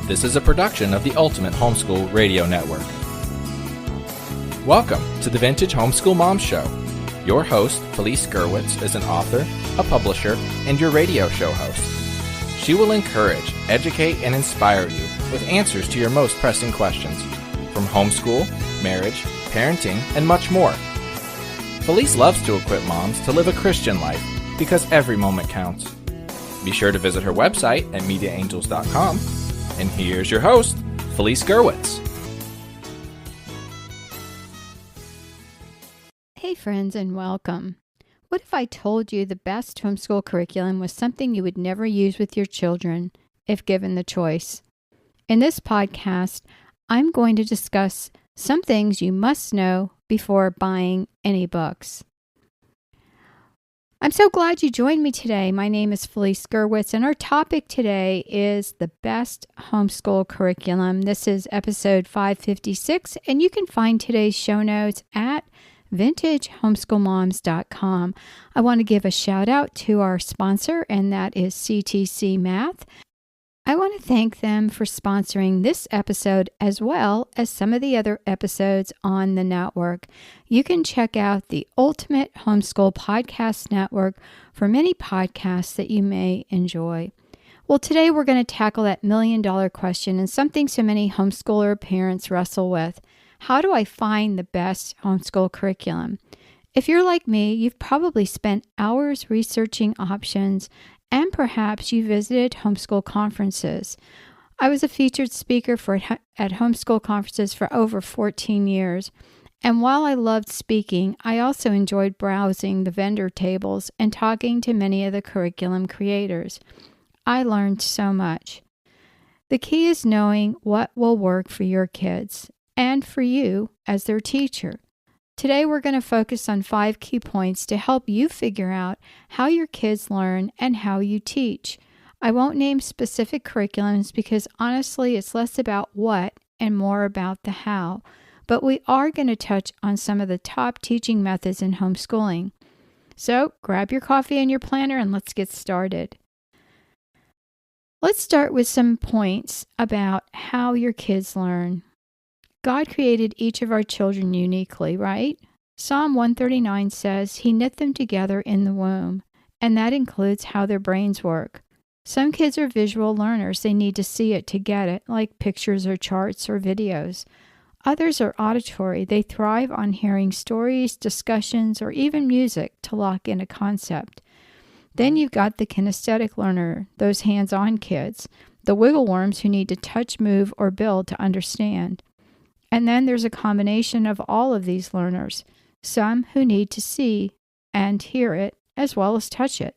This is a production of the Ultimate Homeschool Radio Network. Welcome to the Vintage Homeschool Mom Show. Your host, Felice Gerwitz, is an author, a publisher, and your radio show host. She will encourage, educate, and inspire you with answers to your most pressing questions, from homeschool, marriage, parenting, and much more. Felice loves to equip moms to live a Christian life because every moment counts. Be sure to visit her website at mediaangels.com. And here's your host, Felice Gerwitz. Hey friends, and welcome. What if I told you the best homeschool curriculum was something you would never use with your children if given the choice? In this podcast, I'm going to discuss some things you must know before buying any books. I'm so glad you joined me today. My name is Felice Gerwitz, and our topic today is the best homeschool curriculum. This is episode 556, and you can find today's show notes at vintagehomeschoolmoms.com. I want to give a shout out to our sponsor, and that is CTC Math. I want to thank them for sponsoring this episode as well as some of the other episodes on the network. You can check out the Ultimate Homeschool Podcast Network for many podcasts that you may enjoy. Well, today we're going to tackle that million-dollar question and something so many homeschooler parents wrestle with. How do I find the best homeschool curriculum? If you're like me, you've probably spent hours researching options, and perhaps you visited homeschool conferences. I was a featured speaker at homeschool conferences for over 14 years. And while I loved speaking, I also enjoyed browsing the vendor tables and talking to many of the curriculum creators. I learned so much. The key is knowing what will work for your kids and for you as their teacher. Today, we're going to focus on 5 key points to help you figure out how your kids learn and how you teach. I won't name specific curriculums because honestly, it's less about what and more about the how. But we are going to touch on some of the top teaching methods in homeschooling. So grab your coffee and your planner and let's get started. Let's start with some points about how your kids learn. God created each of our children uniquely, right? Psalm 139 says He knit them together in the womb, and that includes how their brains work. Some kids are visual learners. They need to see it to get it, like pictures or charts or videos. Others are auditory. They thrive on hearing stories, discussions, or even music to lock in a concept. Then you've got the kinesthetic learner, those hands-on kids, the wiggle worms who need to touch, move, or build to understand. And then there's a combination of all of these learners, some who need to see and hear it as well as touch it.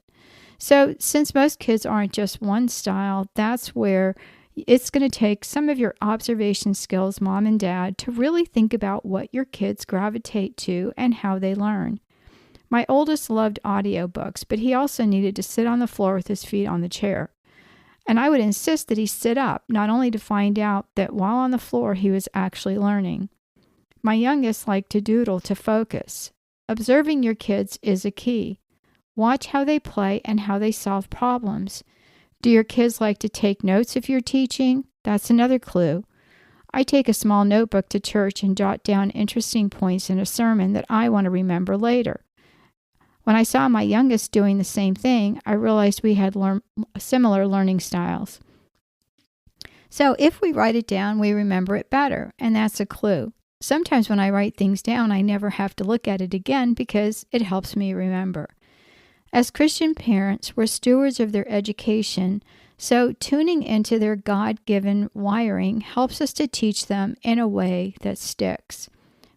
So since most kids aren't just one style, that's where it's going to take some of your observation skills, mom and dad, to really think about what your kids gravitate to and how they learn. My oldest loved audiobooks, but he also needed to sit on the floor with his feet on the chair. And I would insist that he sit up, not only to find out that while on the floor he was actually learning. My youngest liked to doodle to focus. Observing your kids is a key. Watch how they play and how they solve problems. Do your kids like to take notes if you're teaching? That's another clue. I take a small notebook to church and jot down interesting points in a sermon that I want to remember later. When I saw my youngest doing the same thing, I realized we had similar learning styles. So if we write it down, we remember it better, and that's a clue. Sometimes when I write things down, I never have to look at it again because it helps me remember. As Christian parents, we're stewards of their education, so tuning into their God-given wiring helps us to teach them in a way that sticks.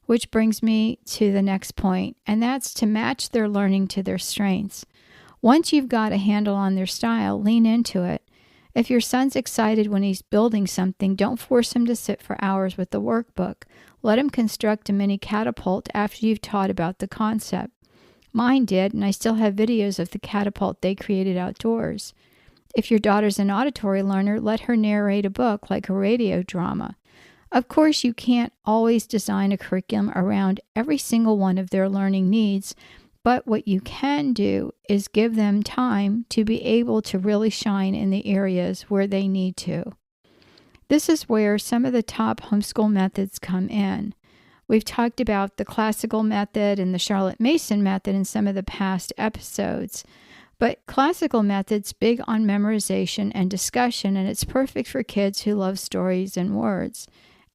Which brings me to the next point, and that's to match their learning to their strengths. Once you've got a handle on their style, lean into it. If your son's excited when he's building something, don't force him to sit for hours with the workbook. Let him construct a mini catapult after you've taught about the concept. Mine did, and I still have videos of the catapult they created outdoors. If your daughter's an auditory learner, let her narrate a book like a radio drama. Of course, you can't always design a curriculum around every single one of their learning needs, but what you can do is give them time to be able to really shine in the areas where they need to. This is where some of the top homeschool methods come in. We've talked about the classical method and the Charlotte Mason method in some of the past episodes. But classical method's big on memorization and discussion, and it's perfect for kids who love stories and words.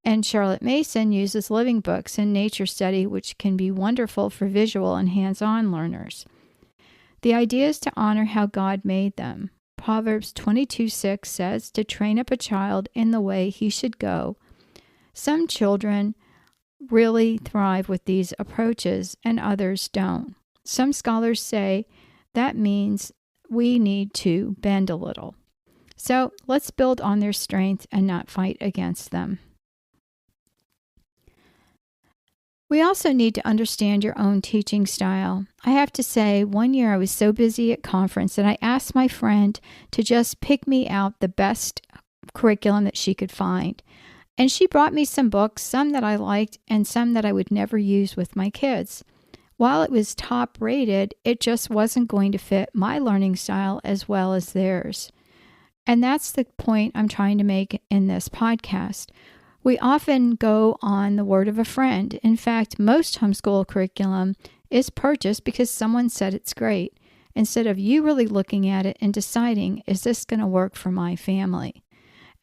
And Charlotte Mason uses living books and nature study, which can be wonderful for visual and hands-on learners. The idea is to honor how God made them. Proverbs 22:6 says to train up a child in the way he should go. Some children really thrive with these approaches and others don't. Some scholars say that means we need to bend a little. So let's build on their strength and not fight against them. We also need to understand your own teaching style. I have to say, one year I was so busy at conference that I asked my friend to just pick me out the best curriculum that she could find. And she brought me some books, some that I liked and some that I would never use with my kids. While it was top rated, it just wasn't going to fit my learning style as well as theirs. And that's the point I'm trying to make in this podcast. We often go on the word of a friend. In fact, most homeschool curriculum is purchased because someone said it's great, instead of you really looking at it and deciding, is this going to work for my family?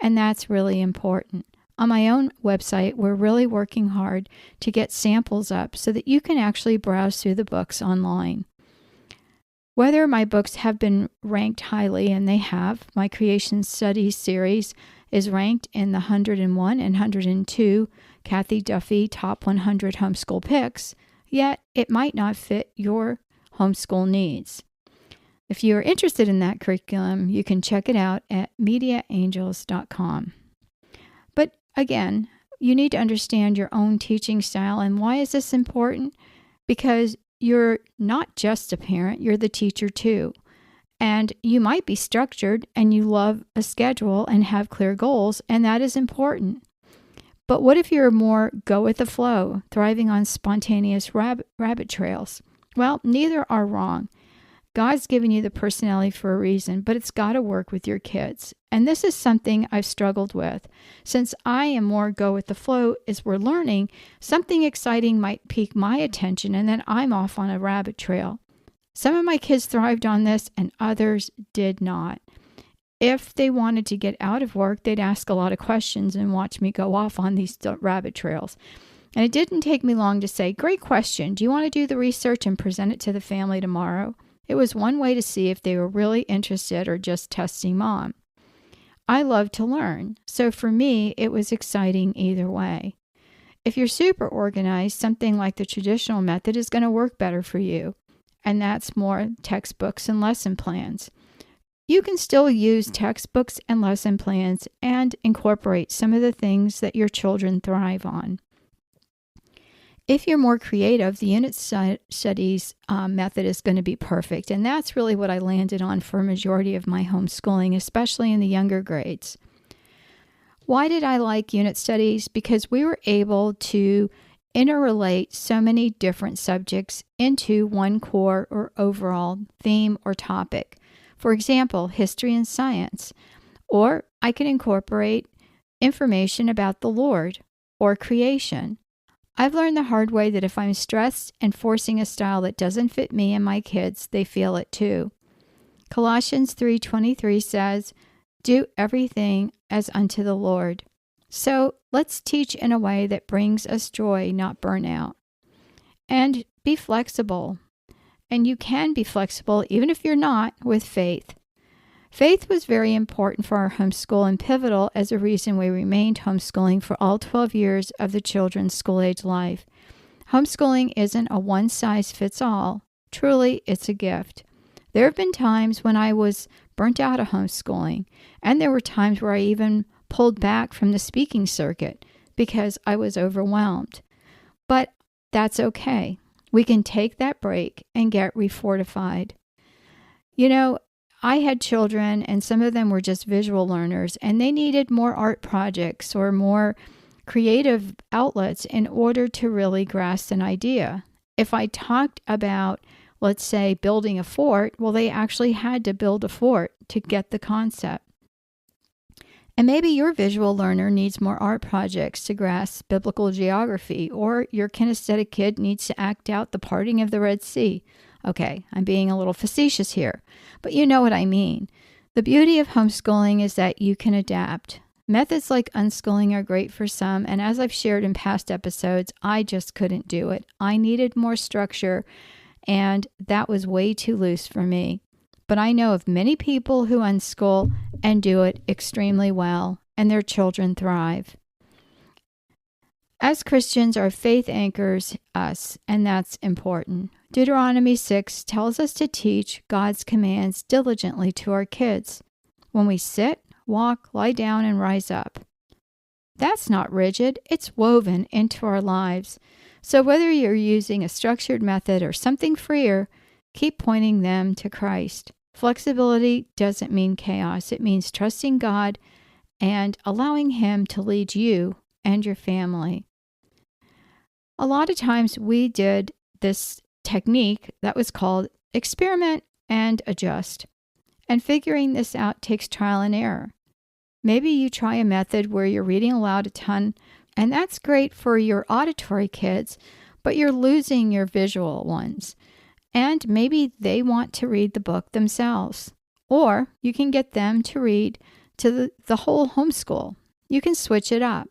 And that's really important. On my own website, we're really working hard to get samples up so that you can actually browse through the books online. Whether my books have been ranked highly, and they have, my Creation Studies series is ranked in the 101 and 102 Kathy Duffy Top 100 Homeschool Picks, yet it might not fit your homeschool needs. If you are interested in that curriculum, you can check it out at mediaangels.com. But again, you need to understand your own teaching style. And why is this important? Because you're not just a parent, you're the teacher too. And you might be structured and you love a schedule and have clear goals, and that is important. But what if you're more go with the flow, thriving on spontaneous rabbit trails? Well, neither are wrong. God's given you the personality for a reason, but it's got to work with your kids. And this is something I've struggled with. Since I am more go with the flow as we're learning, something exciting might pique my attention and then I'm off on a rabbit trail. Some of my kids thrived on this and others did not. If they wanted to get out of work, they'd ask a lot of questions and watch me go off on these rabbit trails. And it didn't take me long to say, great question. Do you want to do the research and present it to the family tomorrow? It was one way to see if they were really interested or just testing mom. I love to learn, so for me, it was exciting either way. If you're super organized, something like the traditional method is going to work better for you, and that's more textbooks and lesson plans. You can still use textbooks and lesson plans and incorporate some of the things that your children thrive on. If you're more creative, the unit studies method is going to be perfect. And that's really what I landed on for a majority of my homeschooling, especially in the younger grades. Why did I like unit studies? Because we were able to interrelate so many different subjects into one core or overall theme or topic. For example, history and science. Or I can incorporate information about the Lord or creation. I've learned the hard way that if I'm stressed and forcing a style that doesn't fit me and my kids, they feel it too. Colossians 3:23 says, "Do everything as unto the Lord." So let's teach in a way that brings us joy, not burnout. And be flexible. And you can be flexible even if you're not with faith. Faith was very important for our homeschool and pivotal as a reason we remained homeschooling for all 12 years of the children's school-age life. Homeschooling isn't a one-size-fits-all. Truly, it's a gift. There have been times when I was burnt out of homeschooling, and there were times where I even pulled back from the speaking circuit because I was overwhelmed. But that's okay. We can take that break and get refortified. You know, I had children, and some of them were just visual learners, and they needed more art projects or more creative outlets in order to really grasp an idea. If I talked about, let's say, building a fort, well, they actually had to build a fort to get the concept. And maybe your visual learner needs more art projects to grasp biblical geography, or your kinesthetic kid needs to act out the parting of the Red Sea. Okay, I'm being a little facetious here, but you know what I mean. The beauty of homeschooling is that you can adapt. Methods like unschooling are great for some, and as I've shared in past episodes, I just couldn't do it. I needed more structure, and that was way too loose for me. But I know of many people who unschool and do it extremely well, and their children thrive. As Christians, our faith anchors us, and that's important. Deuteronomy 6 tells us to teach God's commands diligently to our kids. When we sit, walk, lie down, and rise up. That's not rigid, it's woven into our lives. So whether you're using a structured method or something freer, keep pointing them to Christ. Flexibility doesn't mean chaos. It means trusting God and allowing Him to lead you and your family. A lot of times we did this technique that was called experiment and adjust. And figuring this out takes trial and error. Maybe you try a method where you're reading aloud a ton, and that's great for your auditory kids, but you're losing your visual ones. And maybe they want to read the book themselves. Or you can get them to read to the whole homeschool. You can switch it up.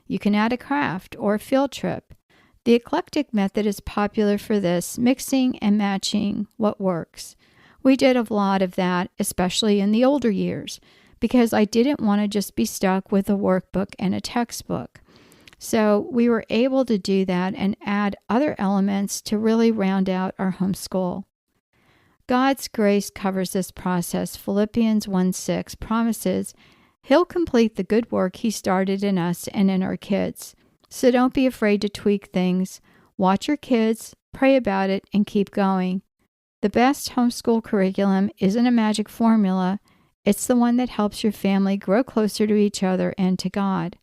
You can add a craft or a field trip. The eclectic method is popular for this, mixing and matching what works. We did a lot of that, especially in the older years, because I didn't want to just be stuck with a workbook and a textbook. So we were able to do that and add other elements to really round out our homeschool. God's grace covers this process. Philippians 1:6 promises He'll complete the good work He started in us and in our kids. So don't be afraid to tweak things. Watch your kids, pray about it, and keep going. The best homeschool curriculum isn't a magic formula. It's the one that helps your family grow closer to each other and to God.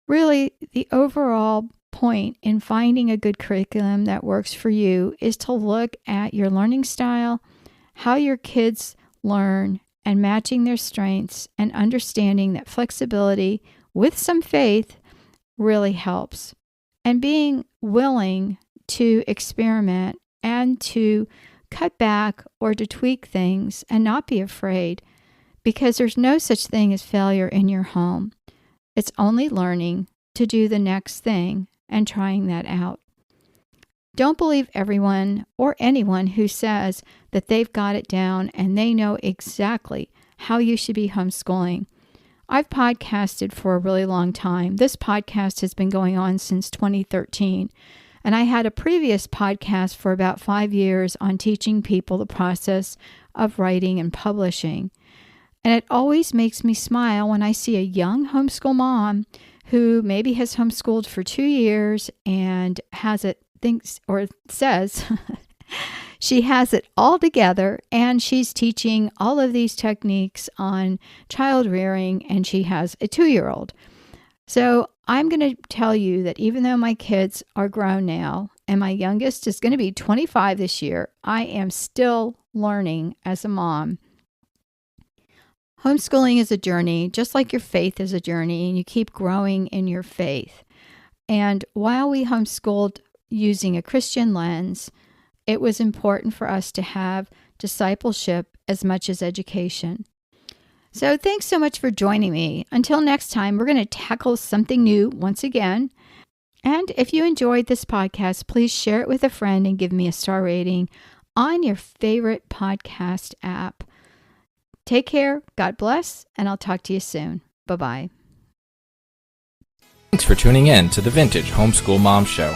Really, the overall point in finding a good curriculum that works for you is to look at your learning style, how your kids learn, and matching their strengths, and understanding that flexibility with some faith really helps. And being willing to experiment and to cut back or to tweak things and not be afraid, because there's no such thing as failure in your home. It's only learning to do the next thing and trying that out. Don't believe everyone or anyone who says that they've got it down and they know exactly how you should be homeschooling. I've podcasted for a really long time. This podcast has been going on since 2013. And I had a previous podcast for about 5 years on teaching people the process of writing and publishing. And it always makes me smile when I see a young homeschool mom who maybe has homeschooled for 2 years and says she has it all together, and she's teaching all of these techniques on child rearing, and she has a 2-year-old. So I'm going to tell you that even though my kids are grown now, and my youngest is going to be 25 this year, I am still learning as a mom. Homeschooling is a journey, just like your faith is a journey, and you keep growing in your faith. And while we homeschooled using a Christian lens, it was important for us to have discipleship as much as education. So thanks so much for joining me. Until next time, we're going to tackle something new once again. And if you enjoyed this podcast, please share it with a friend and give me a star rating on your favorite podcast app. Take care, God bless, and I'll talk to you soon. Bye-bye. Thanks for tuning in to the Vintage Homeschool Mom Show.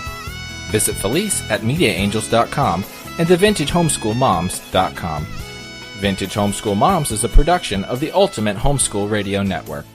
Visit Felice at MediaAngels.com and TheVintageHomeschoolMoms.com. Vintage Homeschool Moms is a production of the Ultimate Homeschool Radio Network.